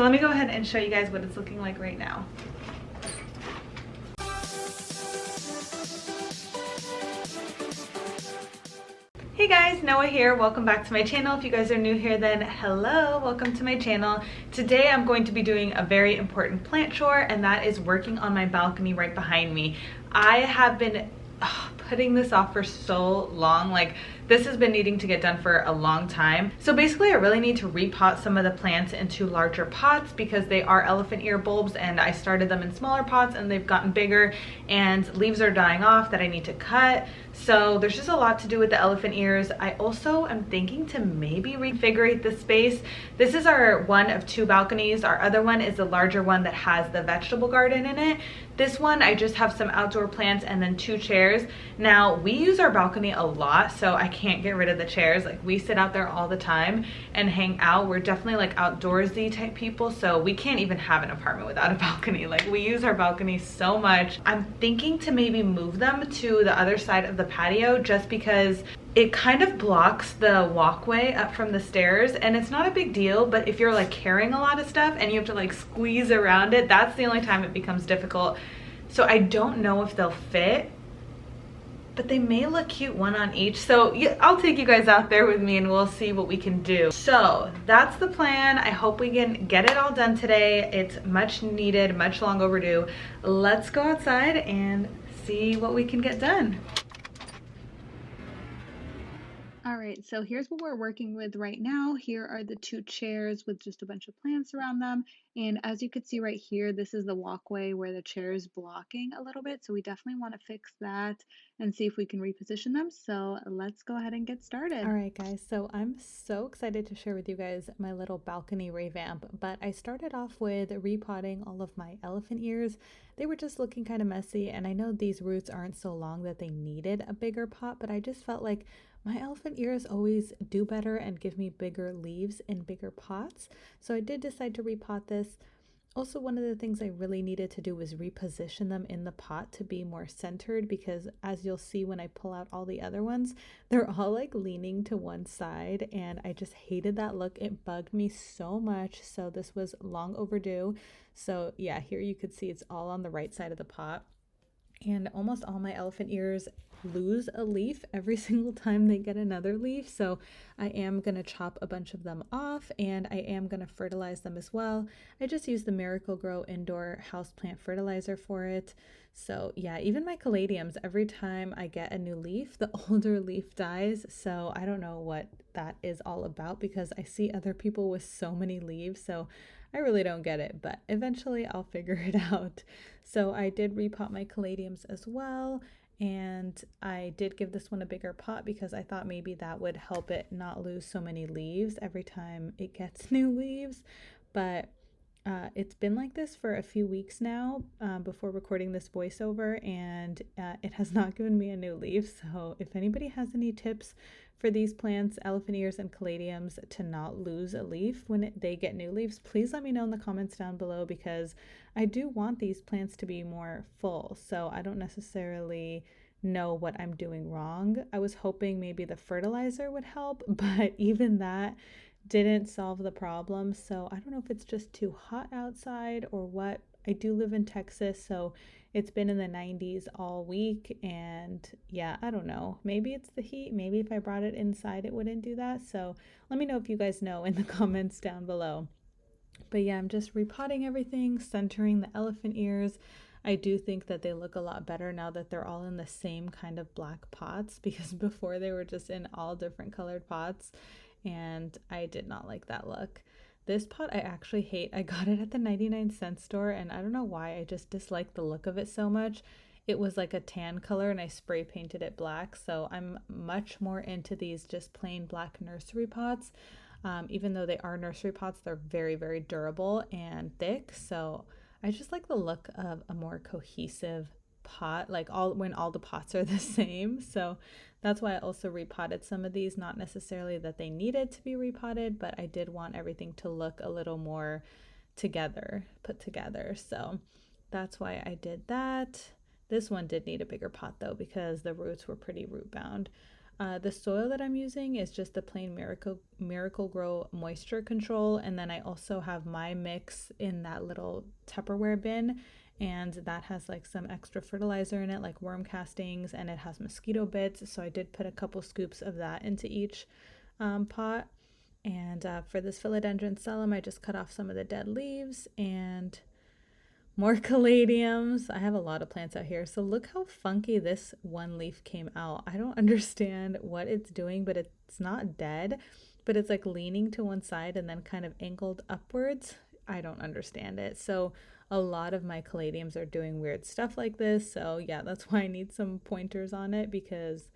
So let me go ahead and show you guys what it's looking like right now. Hey guys, Noah here. Welcome back to my channel. If you guys are new here, then hello, welcome to my channel. Today I'm going to be doing a very important plant chore, and that is working on my balcony right behind me. I have been putting this off for so long. Like, this has been needing to get done for a long time. So basically I really need to repot some of the plants into larger pots because they are elephant ear bulbs, and I started them in smaller pots and they've gotten bigger and leaves are dying off that I need to cut. So there's just a lot to do with the elephant ears. I also am thinking to maybe reinvigorate the space. This is our one of two balconies. Our other one is the larger one that has the vegetable garden in it. This one, I just have some outdoor plants and then 2 chairs. Now, we use our balcony a lot, so I can't get rid of the chairs. Like, we sit out there all the time and hang out. We're definitely like outdoorsy type people, so we can't even have an apartment without a balcony. Like, we use our balcony so much. I'm thinking to maybe move them to the other side of the patio just because it kind of blocks the walkway up from the stairs, and it's not a big deal, but if you're like carrying a lot of stuff and you have to like squeeze around it, that's the only time it becomes difficult. So I don't know if they'll fit, but they may look cute one on each. So yeah, I'll take you guys out there with me and we'll see what we can do. So that's the plan. I hope we can get it all done today. It's much needed, much long overdue. Let's go outside and see what we can get done. All right, so here's what we're working with right now. Here are the 2 chairs with just a bunch of plants around them. And as you can see right here, this is the walkway where the chair is blocking a little bit. So we definitely want to fix that and see if we can reposition them. So let's go ahead and get started. All right, guys, so I'm so excited to share with you guys my little balcony revamp. But I started off with repotting all of my elephant ears. They were just looking kind of messy. And I know these roots aren't so long that they needed a bigger pot, but I just felt like my elephant ears always do better and give me bigger leaves in bigger pots. So I did decide to repot this. Also, one of the things I really needed to do was reposition them in the pot to be more centered, because as you'll see when I pull out all the other ones, they're all like leaning to one side, and I just hated that look. It bugged me so much. So this was long overdue. So yeah, here you could see it's all on the right side of the pot. And almost all my elephant ears lose a leaf every single time they get another leaf. So I am going to chop a bunch of them off, and I am going to fertilize them as well. I just use the Miracle-Gro indoor houseplant fertilizer for it. So yeah, even my caladiums, every time I get a new leaf, the older leaf dies. So I don't know what that is all about, because I see other people with so many leaves. So I really don't get it, but eventually I'll figure it out. So I did repot my caladiums as well, and I did give this one a bigger pot because I thought maybe that would help it not lose so many leaves every time it gets new leaves. But it's been like this for a few weeks now before recording this voiceover, and it has not given me a new leaf. So if anybody has any tips for these plants, elephant ears and caladiums, to not lose a leaf when they get new leaves, please let me know in the comments down below, because I do want these plants to be more full. So I don't necessarily know what I'm doing wrong. I was hoping maybe the fertilizer would help, but even that didn't solve the problem. So I don't know if it's just too hot outside or what. I do live in Texas, so it's been in the 90s all week, and yeah, I don't know. Maybe it's the heat. Maybe if I brought it inside, it wouldn't do that. So let me know if you guys know in the comments down below. But yeah, I'm just repotting everything, centering the elephant ears. I do think that they look a lot better now that they're all in the same kind of black pots, because before they were just in all different colored pots, and I did not like that look. This pot I actually hate. I got it at the 99-cent store, and I don't know why, I just dislike the look of it so much. It was like a tan color and I spray painted it black, so I'm much more into these just plain black nursery pots. Even though they are nursery pots, they're very, very durable and thick, so I just like the look of a more cohesive pot, like when all the pots are the same. So that's why I also repotted some of these, not necessarily that they needed to be repotted, but I did want everything to look a little more put together. So that's why I did that. This one did need a bigger pot though, because the roots were pretty root bound. The soil that I'm using is just the plain Miracle Grow moisture control, and then I also have my mix in that little Tupperware bin, and that has like some extra fertilizer in it, like worm castings, and it has mosquito bits, so I did put a couple scoops of that into each pot. And for this philodendron sellum, I just cut off some of the dead leaves and more caladiums. I have a lot of plants out here. So look how funky this one leaf came out. I don't understand what it's doing, but it's not dead, but it's like leaning to one side and then kind of angled upwards. I don't understand it. So a lot of my caladiums are doing weird stuff like this. So yeah, that's why I need some pointers on it, because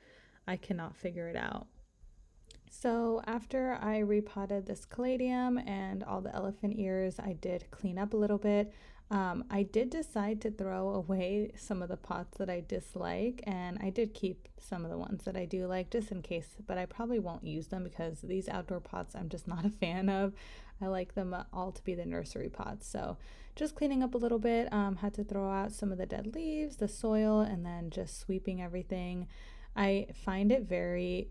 I cannot figure it out. So after I repotted this caladium and all the elephant ears, I did clean up a little bit. I did decide to throw away some of the pots that I dislike, and I did keep some of the ones that I do like just in case, but I probably won't use them because these outdoor pots I'm just not a fan of. I like them all to be the nursery pots. So just cleaning up a little bit, had to throw out some of the dead leaves, the soil, and then just sweeping everything. I find it very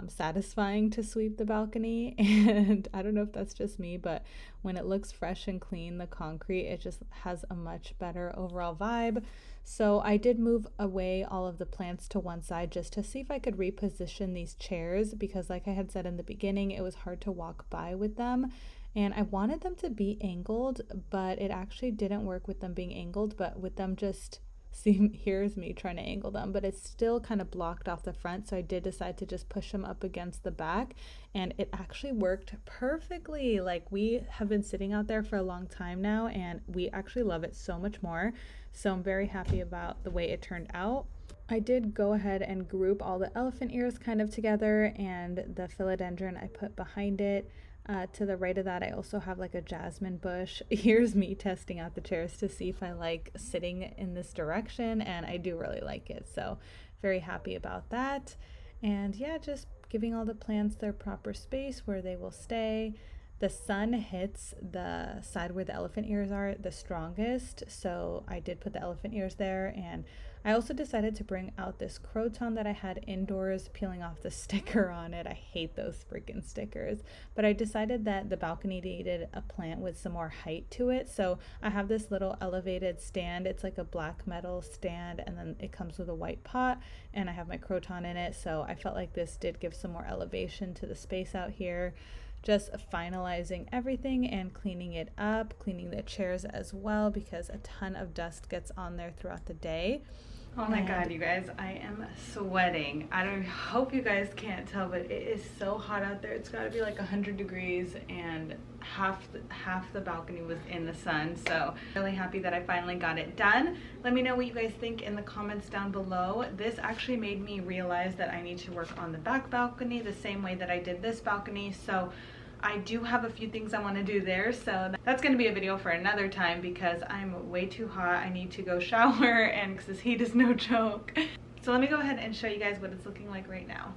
satisfying to sweep the balcony, and I don't know if that's just me, but when it looks fresh and clean, the concrete, it just has a much better overall vibe. So I did move away all of the plants to one side just to see if I could reposition these chairs, because like I had said in the beginning, it was hard to walk by with them, and I wanted them to be angled, but it actually didn't work with them being angled, but with them just see, here's me trying to angle them, but it's still kind of blocked off the front, so I did decide to just push them up against the back, and it actually worked perfectly. Like, we have been sitting out there for a long time now, and we actually love it so much more, so I'm very happy about the way it turned out. I did go ahead and group all the elephant ears kind of together, and the philodendron I put behind it. To the right of that, I also have like a jasmine bush. Here's me testing out the chairs to see if I like sitting in this direction, and I do really like it, so very happy about that. And yeah, just giving all the plants their proper space where they will stay. The sun hits the side where the elephant ears are the strongest, so I did put the elephant ears there. And I also decided to bring out this croton that I had indoors, peeling off the sticker on it. I hate those freaking stickers, but I decided that the balcony needed a plant with some more height to it, so I have this little elevated stand. It's like a black metal stand, and then it comes with a white pot, and I have my croton in it, so I felt like this did give some more elevation to the space out here. Just finalizing everything and cleaning it up, cleaning the chairs as well, because a ton of dust gets on there throughout the day. Oh my god, you guys, I am sweating. I hope you guys can't tell, but it is so hot out there. It's got to be like 100 degrees, and half the balcony was in the sun. So really happy that I finally got it done. Let me know what you guys think in the comments down below. This actually made me realize that I need to work on the back balcony the same way that I did this balcony. So I do have a few things I want to do there, so that's going to be a video for another time because I'm way too hot. I need to go shower, and because this heat is no joke. So let me go ahead and show you guys what it's looking like right now.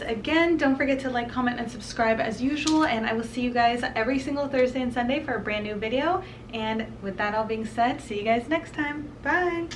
Again, don't forget to like, comment, and subscribe as usual, and I will see you guys every single Thursday and Sunday for a brand new video. And with that all being said, see you guys next time. Bye!